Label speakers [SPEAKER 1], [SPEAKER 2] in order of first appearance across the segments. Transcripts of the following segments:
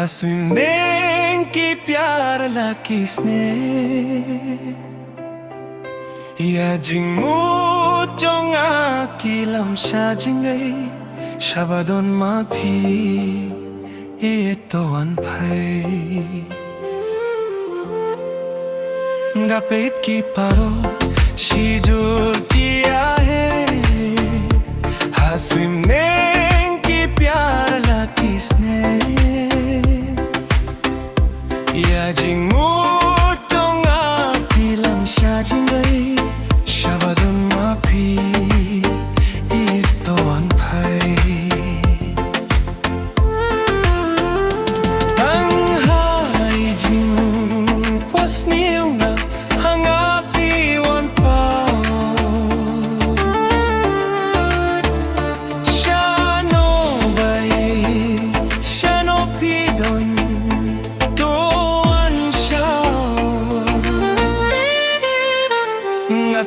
[SPEAKER 1] हंसने की प्यार ला किसने या जिंगमू चोंगा किलम शाजिंगई शबदोन माफी ये तो अनफाई Gapit की पारो शिजुर किया है हंसने की प्यार ला किसने या जिंगमू चोंगा किलम शाजिंगई शबदोन माफी ये तो अनफाई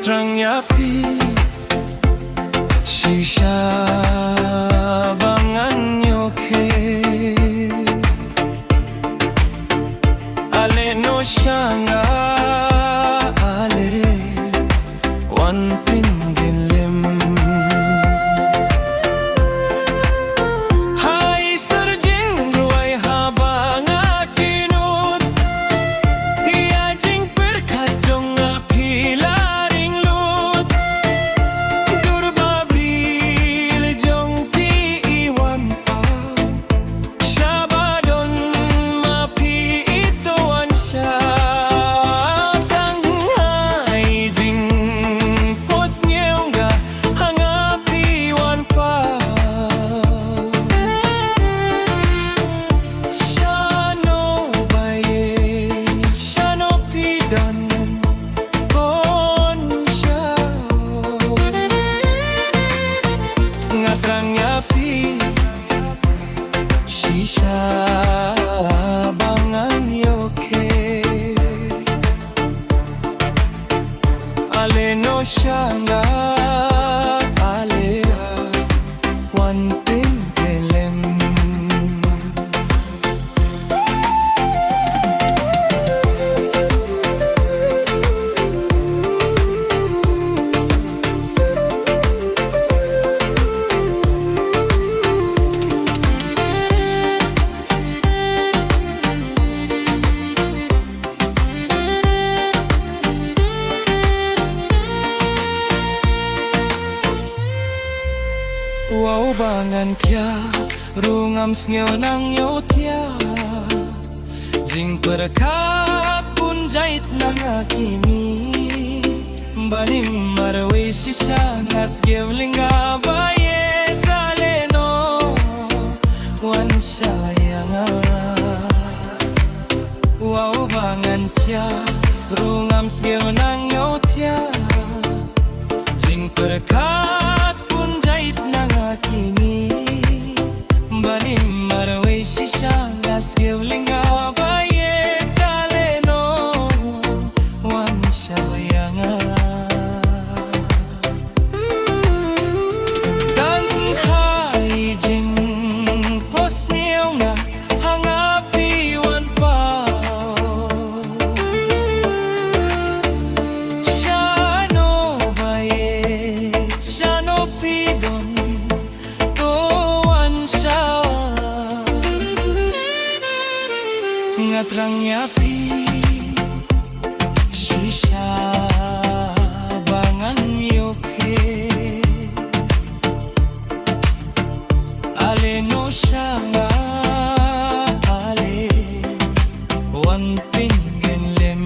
[SPEAKER 1] Rynjah shisha bangan yoke ale no shanga ale one pingin lim hai sarjing ruai habanga kinut ia jing perkadong apila Shisha bangan yoke ale no shanga ale one pingelem Wow bangan tia rungam sngew nang yo tia jing perkat pun jait nang akimi banim marwe sisa ngas gewlinga baye taleno wan sayanga wow bangan tia rungam sngew nang yo tia jing perkat pun jait nang akimi banim marwe sisa ngas gewlinga baye taleno wan sayanga dan hai jing pos niu nga hangapi wan pa shano baye shano pidon Rynjah shisha bangan yoke ale no shanga ale one pingin lim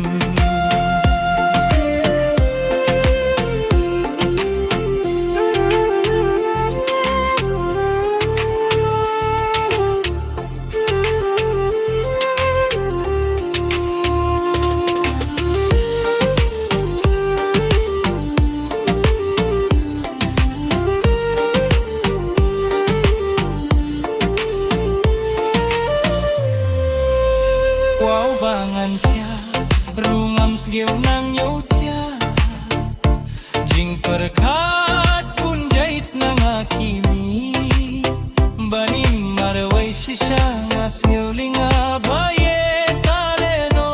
[SPEAKER 1] Wow bangan tia rungam sgew nang yo tia jing perkat pun jait nang akimi banim marwai Shishangas ngulinga baye taleno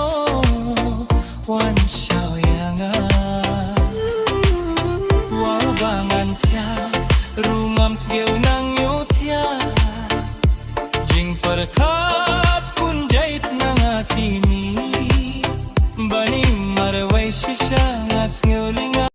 [SPEAKER 1] wan xiaoyanga wow bangan tia rungam sgeu nang yutia jing perka